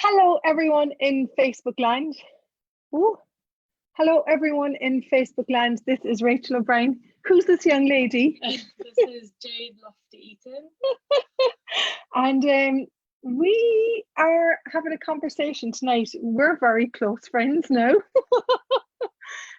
Hello, everyone in Facebook land. Ooh. Hello, everyone in Facebook land. This is Rachael O'Brien. Who's this young lady? This is Jade Lofty Eaton. And we are having a conversation tonight. We're very close friends now.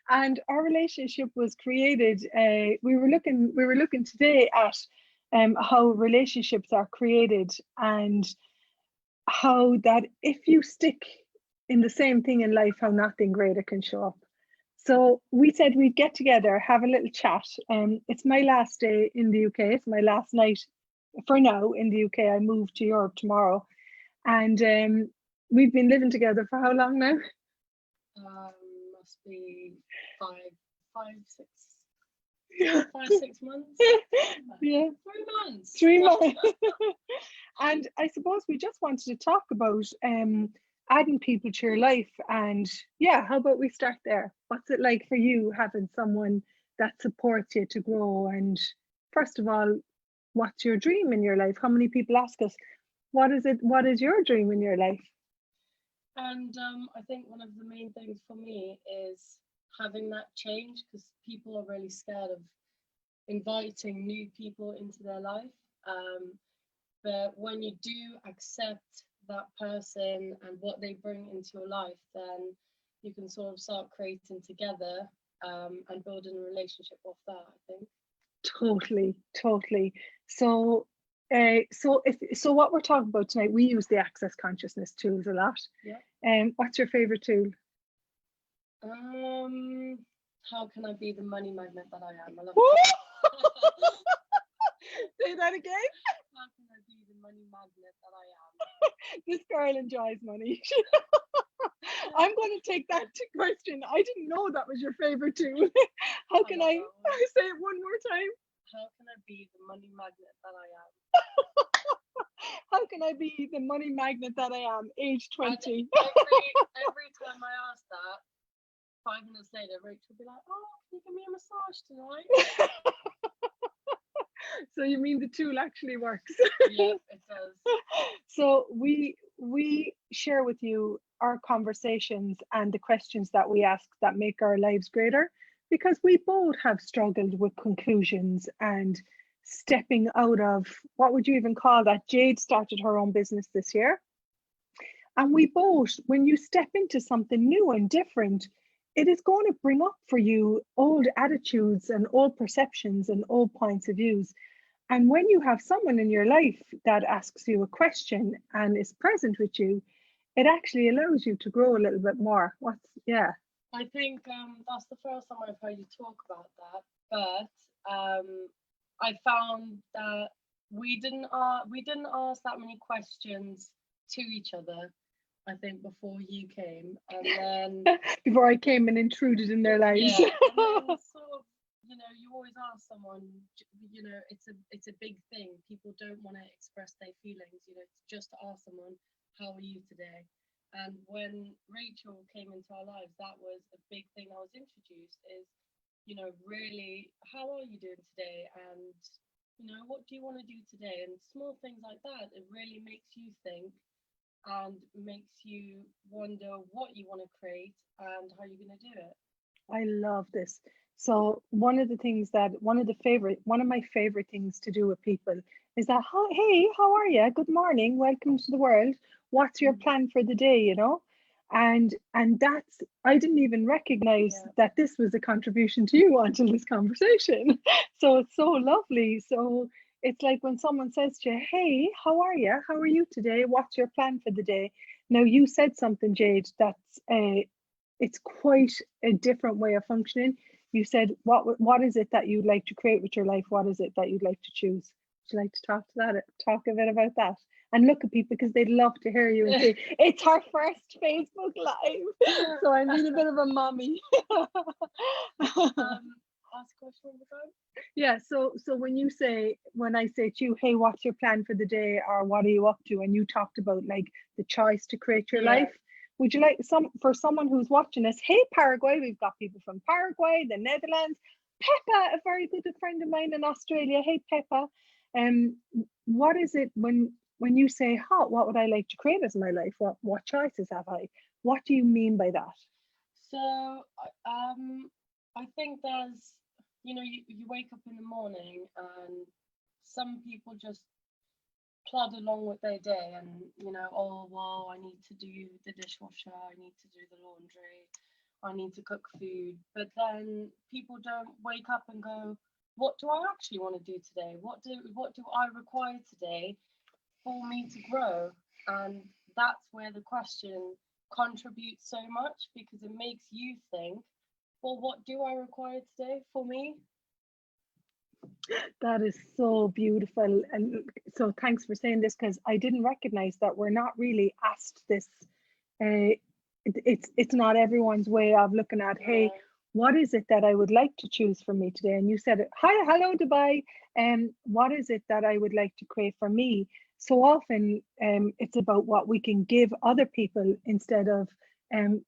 And our relationship was created. We were looking today at how relationships are created, and how that if you stick in the same thing in life, how nothing greater can show up. So we said we'd get together, have a little chat. It's my last day in the UK. It's my last night for now in the UK. I move to Europe tomorrow. And we've been living together for how long now? Must be Yeah. 5-6 months. Yeah. 3 months. 3 months. And I suppose we just wanted to talk about adding people to your life. And yeah, how about we start there? What's it like for you having someone that supports you to grow? And first of all, what's your dream in your life? How many people ask us, what is your dream in your life? And I think one of the main things for me is having that change, because people are really scared of inviting new people into their life. But when you do accept that person and what they bring into your life, then you can sort of start creating together and building a relationship off that, I think. Totally. So what we're talking about tonight, we use the access consciousness tools a lot. Yeah. What's your favorite tool? How can I be the money magnet that I am? I love Say that again. How can I be the money magnet that I am? This girl enjoys money. I'm going to take that question. I didn't know that was your favorite tool. How can I say it one more time? How can I be the money magnet that I am? How can I be the money magnet that I am, age 20? Every time I ask that, 5 minutes later, Rachel will be like, "Oh, can you give me a massage tonight?" So you mean the tool actually works? Yeah, it does. So we share with you our conversations and the questions that we ask that make our lives greater, because we both have struggled with conclusions and stepping out of, what would you even call that? Jade started her own business this year. And we both, when you step into something new and different, it is going to bring up for you old attitudes and old perceptions and old points of views. And when you have someone in your life that asks you a question and is present with you, it actually allows you to grow a little bit more. I think that's the first time I've heard you talk about that. But I found that we didn't ask that many questions to each other, I think, before you came, and then before I came and intruded in their lives. Yeah, and then sort of, you always ask someone, it's a big thing. People don't want to express their feelings, just to ask someone, how are you today? And when Rachel came into our lives, that was a big thing I was introduced is, really, how are you doing today? And, what do you want to do today? And small things like that, it really makes you think and makes you wonder what you want to create and how you're going to do it. I love this. So one of my favorite things to do with people is that, hey, how are you? Good morning. Welcome to the world. What's your plan for the day? And that's, I didn't even recognize that this was a contribution to you until this conversation. So it's so lovely. So it's like when someone says to you, hey, how are you? How are you today? What's your plan for the day? Now, you said something, Jade, that's it's quite a different way of functioning. You said, what is it that you'd like to create with your life? What is it that you'd like to choose? Would you like to talk a bit about that? And look at people, because they'd love to hear you and say, it's our first Facebook Live. So I need a bit of a mommy. Ask a question on the phone. Yeah, so when I say to you, hey, what's your plan for the day, or what are you up to? And you talked about like the choice to create your life. Would you like for someone who's watching us, hey, Paraguay, we've got people from Paraguay, the Netherlands, Peppa, a very good friend of mine in Australia. Hey, Peppa. What is it when when you say, what would I like to create as my life? What choices have I? What do you mean by that? So I think there's, you wake up in the morning and some people just plod along with their day and, oh, well, I need to do the dishwasher, I need to do the laundry, I need to cook food. But then people don't wake up and go, what do I actually want to do today? What do I require today for me to grow? And that's where the question contributes so much, because it makes you think, well, what do I require today for me? That is so beautiful. And so thanks for saying this, because I didn't recognize that we're not really asked this. Uh, it's not everyone's way of looking at, hey, Yeah. what is it that I would like to choose for me today? And you said, hi, hello, Dubai. What is it that I would like to create for me? So often it's about what we can give other people instead of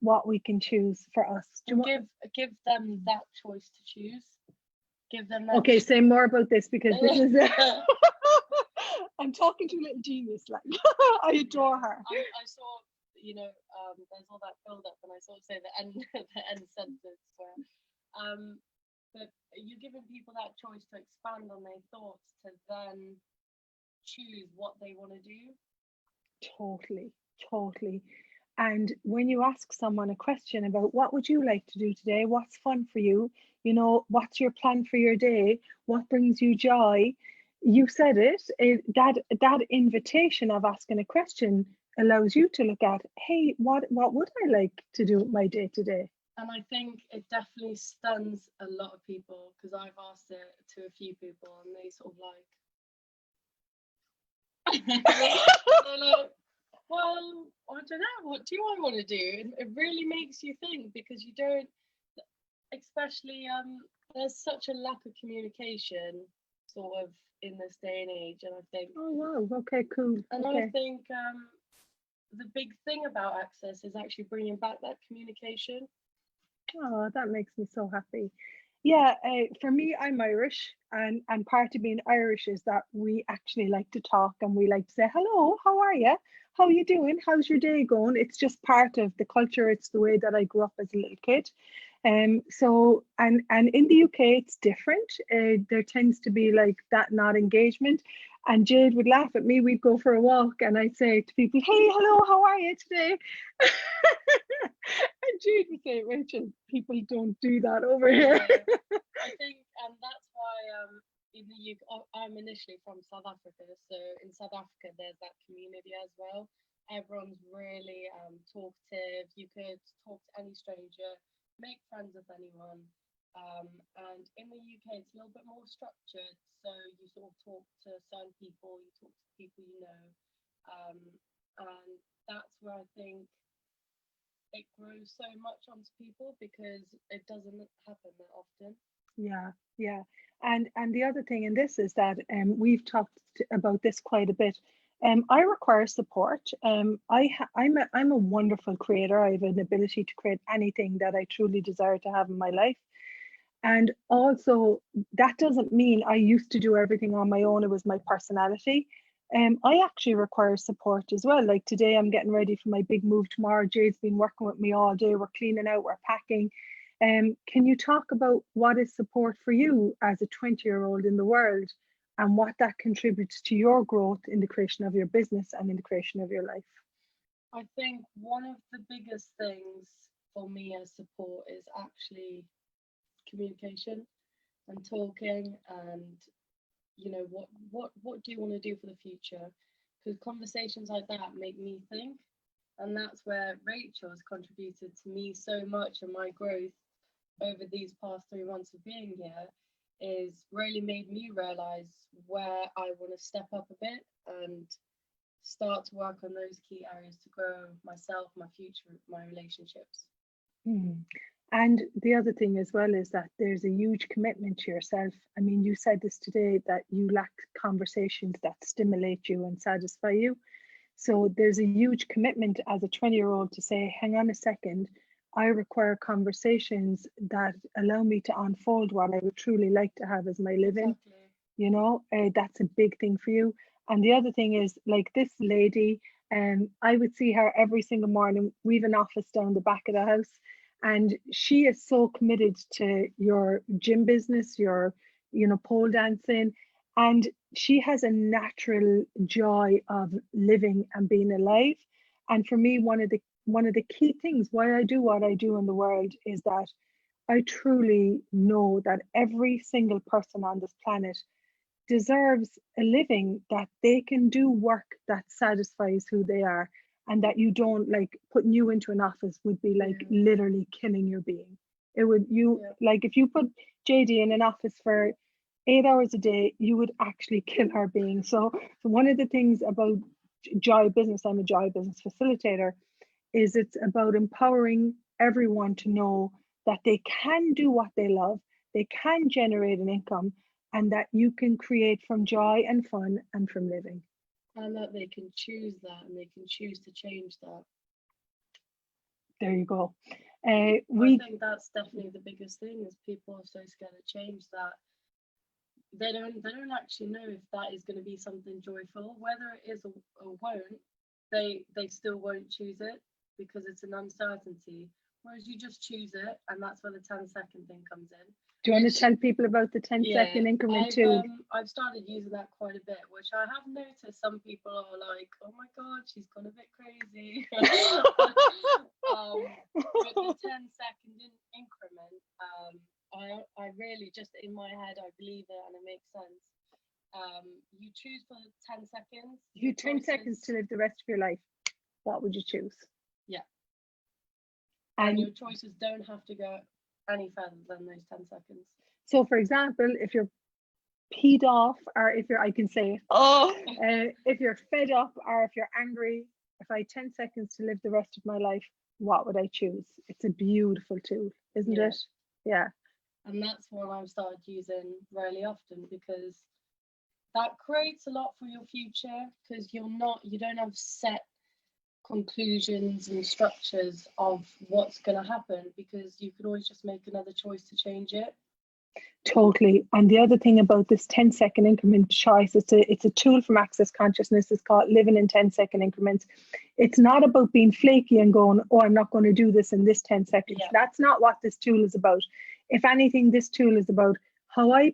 what we can choose for us. Do you And want, give them that choice to choose. Give them that. okay, say more about this, because this is I'm talking to a little genius, like I adore her. I saw, there's all that build up, and I sort of say the end the end sentence where, but you're giving people that choice to expand on their thoughts to then choose what they want to do. Totally, totally. And when you ask someone a question about what would you like to do today, what's fun for you, what's your plan for your day, what brings you joy, you said that invitation of asking a question allows you to look at, hey, what would I like to do with my day today? And I think it definitely stuns a lot of people, because I've asked it to a few people and they sort of like, they're like, well, I don't know, what do I want to do? And it really makes you think, because you don't, especially, there's such a lack of communication sort of in this day and age. And I think, Oh wow, okay, cool. and I Okay. think the big thing about Access is actually bringing back that communication. Oh, that makes me so happy. Yeah, for me, I'm Irish, and part of being Irish is that we actually like to talk and we like to say, "Hello, how are you? How you doing? How's your day going?" It's just part of the culture. It's the way that I grew up as a little kid. So and in the UK it's different. There tends to be like that not engagement. And Jade would laugh at me. We'd go for a walk, and I'd say to people, "Hey, hello, how are you today?" And Jade would say, "Rachel, people don't do that over here." Yeah. I think, and that's why in the UK, I'm initially from South Africa, so in South Africa there's that community as well. Everyone's really talkative. You could talk to any stranger, make friends with anyone. And in the UK, it's a little bit more structured. So you sort of talk to certain people, you talk to people you know, um, and that's where I think it grows so much onto people, because it doesn't happen that often. Yeah, yeah. And the other thing in this is that we've talked about this quite a bit. I require support. I'm a wonderful creator. I have an ability to create anything that I truly desire to have in my life. And also, that doesn't mean I used to do everything on my own. It was my personality. I actually require support as well. Like today, I'm getting ready for my big move tomorrow. Jade's been working with me all day. We're cleaning out, we're packing. Can you talk about what is support for you as a 20-year-old in the world, and what that contributes to your growth in the creation of your business and in the creation of your life? I think one of the biggest things for me as support is actually communication and talking, and what do you want to do for the future, because conversations like that make me think. And that's where Rachel has contributed to me so much, and my growth over these past 3 months of being here is really made me realize where I want to step up a bit and start to work on those key areas to grow myself, my future, my relationships. Hmm. And the other thing as well is that there's a huge commitment to yourself. I mean, you said this today that you lack conversations that stimulate you and satisfy you. So there's a huge commitment as a 20-year-old to say, hang on a second, I require conversations that allow me to unfold what I would truly like to have as my living. Exactly. That's a big thing for you. And the other thing is, like this lady, I would see her every single morning. We've an office down the back of the house, and she is so committed to your gym business, your, pole dancing, and she has a natural joy of living and being alive. And for me, one of the key things why I do what I do in the world is that I truly know that every single person on this planet deserves a living, that they can do work that satisfies who they are, and that you don't, like, putting you into an office would be like literally killing your being. It would, like, if you put JD in an office for 8 hours a day, you would actually kill her being. So one of the things about Joy Business, I'm a Joy Business facilitator, is it's about empowering everyone to know that they can do what they love, they can generate an income, and that you can create from joy and fun and from living. And that they can choose that, and they can choose to change that. There you go. I think that's definitely the biggest thing, is people are so scared of change that they don't actually know if that is going to be something joyful. Whether it is or won't, they still won't choose it, because it's an uncertainty. Whereas you just choose it, and that's where the 10-second thing comes in. Do you want to tell people about the 10-second increment too? I've started using that quite a bit, which I have noticed some people are like, oh my God, she's gone a bit crazy. With the 10-second increment, I really just, in my head, I believe it and it makes sense. You choose for 10 seconds. You 10 seconds to live the rest of your life. What would you choose? Yeah. And your choices don't have to go any further than those 10 seconds. So, for example, if you're peed off, or if you're, I can say, if you're fed up, or if you're angry, if I had 10 seconds to live the rest of my life, what would I choose? It's a beautiful tool, isn't it? Yeah. And that's what I've started using really often, because that creates a lot for your future, because you don't have set conclusions and structures of what's going to happen, because you can always just make another choice to change it. Totally. And the other thing about this 10-second increment choice, it's a tool from Access Consciousness. It's called living in 10-second increments. It's not about being flaky and going, oh, I'm not going to do this in this 10 seconds. Yeah. That's not what this tool is about. If anything, this tool is about how I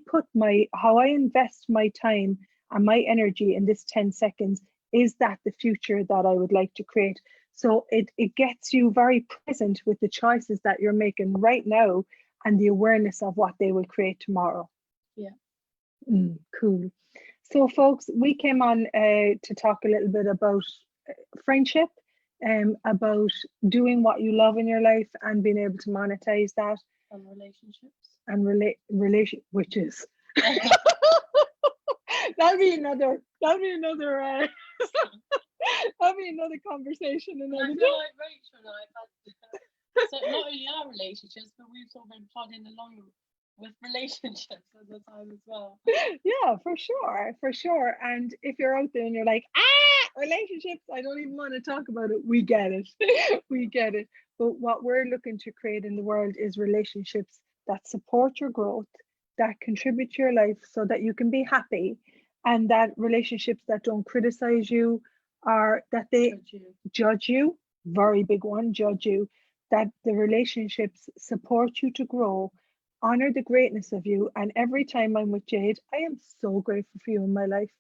invest my time and my energy in this 10 seconds. Is that the future that I would like to create? So it gets you very present with the choices that you're making right now, and the awareness of what they will create tomorrow. Yeah. Cool. So folks, we came on to talk a little bit about friendship, about doing what you love in your life and being able to monetize that. And relationships. And which is that'll be another conversation another day. I feel like Rachel and I have had so not only our relationships, but we've sort of been plodding along with relationships at the time as well. Yeah, for sure. And if you're out there and you're like, relationships, I don't even want to talk about it, we get it. But what we're looking to create in the world is relationships that support your growth, that contribute to your life so that you can be happy, and that relationships that don't criticize you, or that they judge you. Very big one, judge you. That the relationships support you to grow, honor the greatness of you. And every time I'm with Jade, I am so grateful for you in my life.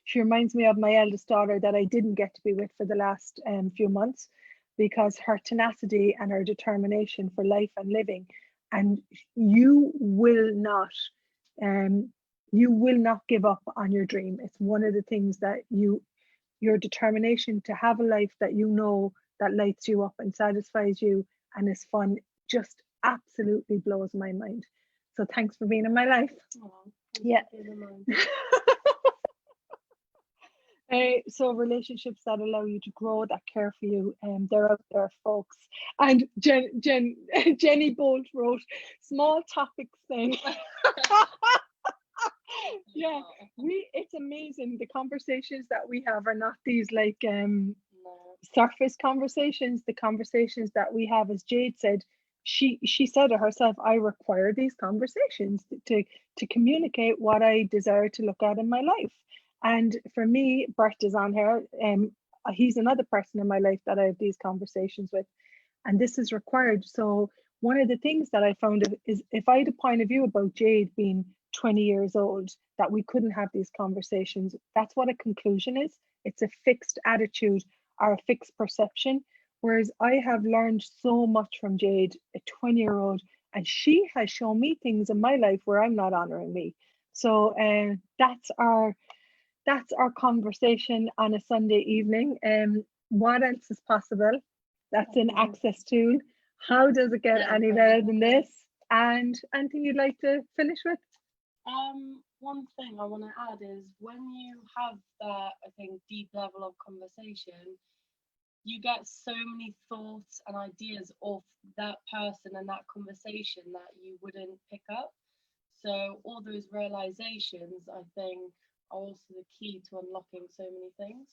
She reminds me of my eldest daughter that I didn't get to be with for the last few months, because her tenacity and her determination for life and living. And you will not give up on your dream. It's one of the things that your determination to have a life that that lights you up and satisfies you and is fun just absolutely blows my mind. So thanks for being in my life. Yeah. So relationships that allow you to grow, that care for you, they're out there, folks. And Jenny Bolt wrote, small topics thing. Yeah, it's amazing. The conversations that we have are not these like surface conversations. The conversations that we have, as Jade said, she said it herself, I require these conversations to communicate what I desire to look at in my life. And for me, Bert is on here. He's another person in my life that I have these conversations with, and this is required. So one of the things that I found is if I had a point of view about Jade being 20 years old, that we couldn't have these conversations. That's what a conclusion is. It's a fixed attitude or a fixed perception. Whereas I have learned so much from Jade, a 20-year-old, and she has shown me things in my life where I'm not honoring me. So that's our conversation on a Sunday evening. What else is possible? That's an access tool. How does it get any better than this? And anything you'd like to finish with? One thing I want to add is when you have that, I think, deep level of conversation, you get so many thoughts and ideas of that person and that conversation that you wouldn't pick up. So all those realizations, I think, are also the key to unlocking so many things.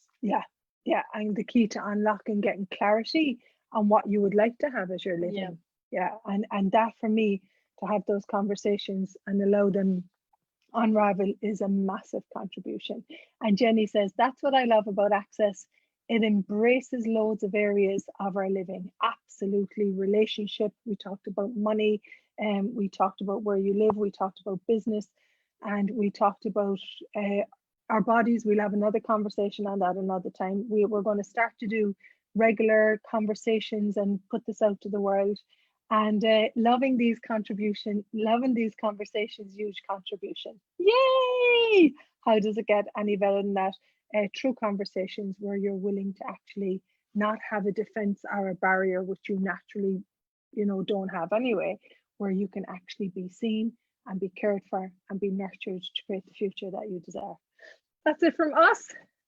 Yeah, and the key to unlocking, getting clarity on what you would like to have as your living. Yeah, and that for me, to have those conversations and allow them unravel is a massive contribution. And Jenny says, that's what I love about Access. It embraces loads of areas of our living. Absolutely. Relationship. We talked about money, and we talked about where you live. We talked about business, and we talked about our bodies. We'll have another conversation on that another time. We're going to start to do regular conversations and put this out to the world. And loving these conversations, huge contribution. Yay! How does it get any better than that? True conversations where you're willing to actually not have a defense or a barrier, which you naturally, don't have anyway, where you can actually be seen and be cared for and be nurtured to create the future that you deserve. That's it from us.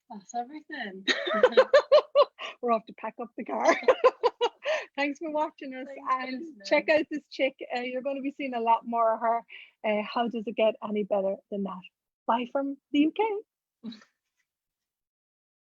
That's everything. We're off to pack up the car. Thanks for watching us. And check out this chick. You're going to be seeing a lot more of her. How does it get any better than that? Bye from the UK.